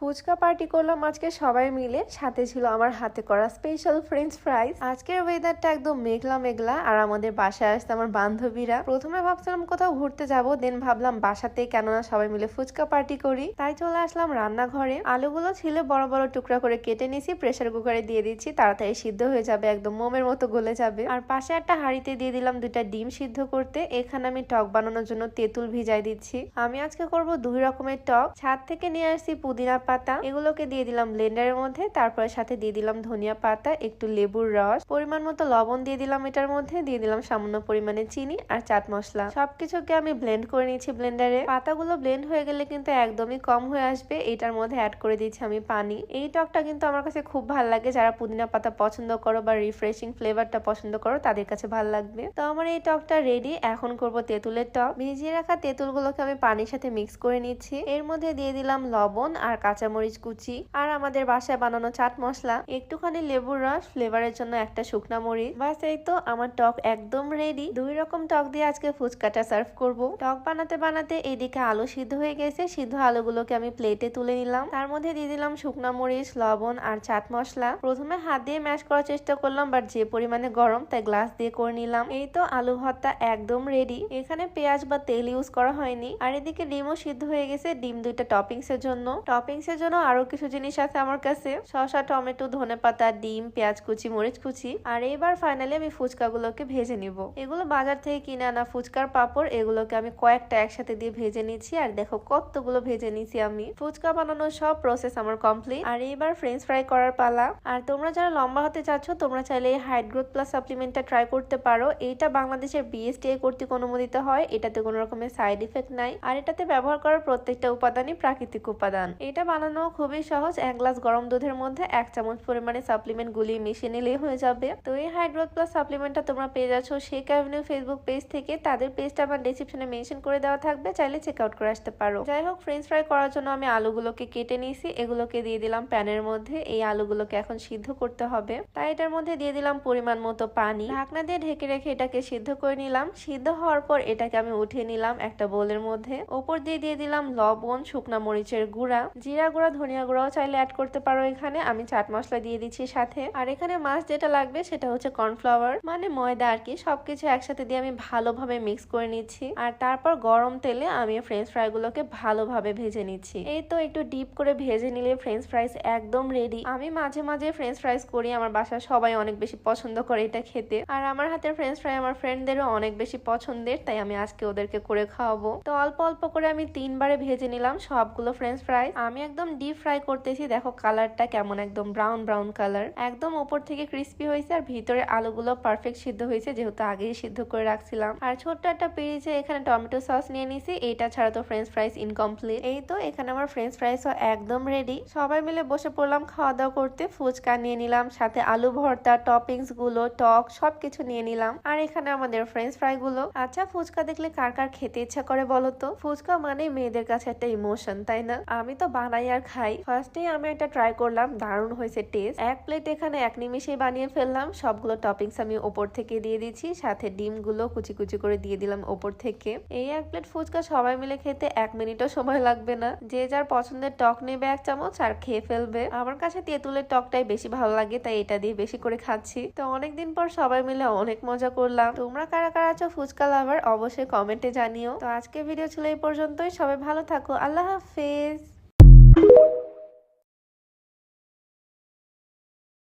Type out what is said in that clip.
Fuchka party করলাম আজকে সবাই মিলে, সাথে ছিল আমার হাতে করা স্পেশাল ফ্রেঞ্চ ফ্রাইজ। আজকের ওয়েদারটা একদম মেঘলা মেঘলা, আর আমাদের বাসায় আসছে আমার বান্ধবীরা। প্রথমে ভাবছিলাম কোথাও ঘুরতে যাব, দেন ভাবলাম বাসাতেই কেননা সবাই মিলে ফুচকা পার্টি করি, তাই চলে আসলাম রান্নাঘরে। আলুগুলো ছিল বড় বড় টুকরা করে কেটে নিয়েছি, প্রেসার কুকারে দিয়ে দিচ্ছি, তাড়াতাড়ি সিদ্ধ হয়ে যাবে, একদম মোমের মতো গলে যাবে। আর পাশে একটা হাঁড়িতে দিয়ে দিলাম 2টা ডিম সিদ্ধ করতে। এখানে আমি টক বানানোর জন্য তেঁতুল ভিজাই দিচ্ছি। আমি আজকে করব 2 রকমের টক। ছাদ থেকে নিয়ে আসছি পুদিনা পাতা, এগুলোকে দিয়ে দিলাম ব্লেন্ডারের মধ্যে, তারপরে সাথে দিয়ে দিলাম ধনিয়া পাতা, একটু লেবুর রস, পরিমাণ মতো লবণ দিয়ে দিলাম, এটার মধ্যে দিয়ে দিলাম সামান্য পরিমাণে চিনি আর চাট মশলা। সবকিছুকে আমি ব্লেন্ড করে নিয়েছি ব্লেন্ডারে। পাতাগুলো ব্লেন্ড হয়ে গেলে কিন্তু একদমই কম হয়ে আসবে, এটার মধ্যে অ্যাড করে দিচ্ছি আমি পানি। এই টকটা কিন্তু আমার কাছে খুব ভালো লাগে, যারা পুদিনা পাতা পছন্দ করো বা রিফ্রেশিং ফ্লেভারটা পছন্দ করো তাদের কাছে ভালো লাগবে। তো আমার এই টকটা রেডি। এখন করব তেঁতুলের টক। ভিজিয়ে রাখা তেঁতুলগুলোকে আমি পানির সাথে মিক্স করে নিচ্ছি। এর মধ্যে দিয়ে দিলাম লবণ আর কাঁচামরিচ কুচি, আর আমাদের বাসায় বানানো চাট মশলা, একটুখানি লেবুর রস, ফ্লেভারের জন্য একটা শুকনা মরিচ। বাস এই তো আমার টক একদম রেডি। 2 রকম টক দিয়ে আজকে ফুচকাটা সার্ভ করব। টক বানাতে বানাতে এইদিকে আলু সিদ্ধ হয়ে গেছে। সিদ্ধ আলুগুলোকে আমি প্লেটে তুলে নিলাম, তার মধ্যে দিয়ে দিলাম শুকনা মরিচ, লবণ আর চাট মশলা। প্রথমে হাত দিয়ে ম্যাশ করার চেষ্টা করলাম, বাট যে পরিমাণে গরম তাই গ্লাস দিয়ে করে নিলাম। এই তো আলু ভর্তা একদম রেডি। এখানে পেঁয়াজ বা তেল ইউজ করা হয়নি। আর এদিকে ডিমও সিদ্ধ হয়ে গেছে, ডিম 2টা টপিংস এর জন্য। টপিংস এর জন্য আরো কিছু জিনিস আছে আমার কাছে, শসা, টমেটো, ধনেপাতা, ডিম, পেঁয়াজ কুচি, মরিচ কুচি। আর এবার ফাইনালি আমি ফুচকাগুলোকে ভেজে নিব। এগুলো বাজার থেকে কিনে আনা ফুচকার পাপড়, এগুলোকে আমি কয়েকটা একসাথে দিয়ে ভেজে নিচ্ছি। আর দেখো কতগুলো ভেজে নিচ্ছি আমি। ফুচকা বানানোর সব প্রসেস আমার কমপ্লিট। আর এইবার ফ্রেঞ্চ ফ্রাই করার পালা। আর তোমরা যারা লম্বা হতে চাচ্ছ, তোমরা চাইলে এই হাইট গ্রোথ প্লাস সাপ্লিমেন্টটা ট্রাই করতে পারো। এইটা বাংলাদেশের বিএসটিআই কর্তৃক অনুমোদিত হয়, এটাতে কোনো রকমের সাইড ইফেক্ট নাই। আর এটাতে ব্যবহার করার প্রত্যেকটা উপাদানই প্রাকৃতিক উপাদান। এটা বানানো খুবই সহজ। 1 গ্লাস গরম দুধের মধ্যে 1 চামচ পরিমাণে সাপ্লিমেন্ট গুলিয়ে মিশিয়ে নিলেই হয়ে যাবে। তো এই হাইট গ্রোথ প্লাস সাপ্লিমেন্টটা তোমরা পেয়ে যাচ্ছ শেক অ্যাভিনিউ ফেসবুক পেজ থেকে। তাদের পেজটা আমার ডেসক্রিপশনে মেনশন করে দেওয়া থাকবে, চাইলে চেক আউট করে আসতে পারো। যাই হোক, ফ্রেঞ্চ ফ্রাই করার জন্য আমি আলুগুলোকে কেটে নিয়েছি, এগুলোকে দিয়ে দিলাম প্যানের মধ্যে। এই আলুগুলোকে এখন সিদ্ধ করতে হবে, তাই এটার মধ্যে দিয়ে দিলাম পরিমাণ মতো পানি। ঢাকনা দিয়ে ঢেকে রেখে এটাকে সিদ্ধ করে নিলাম। সিদ্ধ হওয়ার পর এটাকে আমি উঠিয়ে নিলাম একটা বোলের মধ্যে। ওপর দিয়ে দিয়ে দিলাম লবণ, শুকনা মরিচের গুঁড়া, জিরা গুঁড়া, ধনিয়া গুঁড়াও চাইলে অ্যাড করতে পারো। এখানে আমি চাট মশলা দিয়ে দিচ্ছি সাথে। আর এখানে মাছ যেটা লাগবে সেটা হচ্ছে কর্নফ্লাওয়ার, মানে ময়দা আর কি। সবকিছু একসাথে দিয়ে আমি ভালোভাবে মিক্স করে নিচ্ছি। আর তারপর গরম তেলে আমি ফ্রেঞ্চ ফ্রাই গুলোকে ভালোভাবে ভেজে নিচ্ছি। এই তো একটু ডিপ করে ভেজে নিলে ফ্রেঞ্চ ফ্রাইস একদম রেডি। আমি মাঝে মাঝে ফ্রেঞ্চ ফ্রাইস করি, আমার বাসায় সবাই অনেক বেশি পছন্দ করে এটা খেতে। আর আমার হাতের ফ্রেঞ্চ ফ্রাই আমার ফ্রেন্ডদেরও অনেক বেশি পছন্দের, তাই আমি আজকে ওদেরকে করে খাওয়াবো। তো অল্প অল্প করে আমি 3 বারে ভেজে নিলাম সবগুলো ফ্রেঞ্চ ফ্রাই। আমি একদম ডিপ ফ্রাই করতেছি, দেখো কালারটা কেমন, একদম ব্রাউন ব্রাউন কালার। একদম উপর থেকে ক্রিস্পি হয়েছে, আর ভিতরে আলুগুলো পারফেক্ট সিদ্ধ হয়েছে, যেহেতু আগেই সিদ্ধ করে রাখছিলাম। আর ছোট্ট একটা পিরিচে এখানে টমেটো সস নিয়ে নিছি, এটা ছাড়া তো ফ্রেঞ্চ ফ্রাইস ইনকমপ্লিট। এই তো এখানে আমার ফ্রেঞ্চ ফ্রাইসও একদম রেডি। সবাই মিলে বসে পড়লাম খাওয়া দাওয়া করতে। ফুচকা নিয়ে নিলাম, সাথে আলু ভর্তা, টপিংস গুলো, টক সবকিছু নিয়ে নিলাম। আর এখানে আমাদের ফ্রেঞ্চ ফ্রাই গুলো। আচ্ছা, ফুচকা দেখলে কার কার খেতে ইচ্ছা করে বলো তো? ফুচকা মানে মেয়েদের কাছে একটা ইমোশন, তাই না? আমি তো বানাই আর খাই। ফার্স্টেই আমি একটা ট্রাই করলাম, দারুণ হয়েছে টেস্ট। 1 প্লেট এখানে 1 নিমিষেই বানিয়ে ফেললাম। সবগুলো টপিংস আমি ওপর থেকে দিয়ে দিচ্ছি, সাথে ডিম গুলো কুচি কুচি করে দিয়ে দিলাম ওপর থেকে। এই 1 প্লেট ফুচকা সবাই মিলে খেতে 1 মিনিটও সময় লাগবে না। যে যার পছন্দের টক নেবে 1 চামচ আর খেয়ে ফেলবে। আমার কাছে তেঁতুলের টকটাই বেশি ভালো লাগে, তাই এটা দিয়ে বেশি করে খাচ্ছি। তো অনেকদিন পর সবাই মিলে অনেক মজা করলাম। তোমরা কারা কারা আছো ফুচকা লাভার, অবশ্যই কমেন্টে জানিও। তো আজকে ভিডিও ছিল এই পর্যন্তই। সবাই ভালো থাকো, আল্লাহ হাফেজ।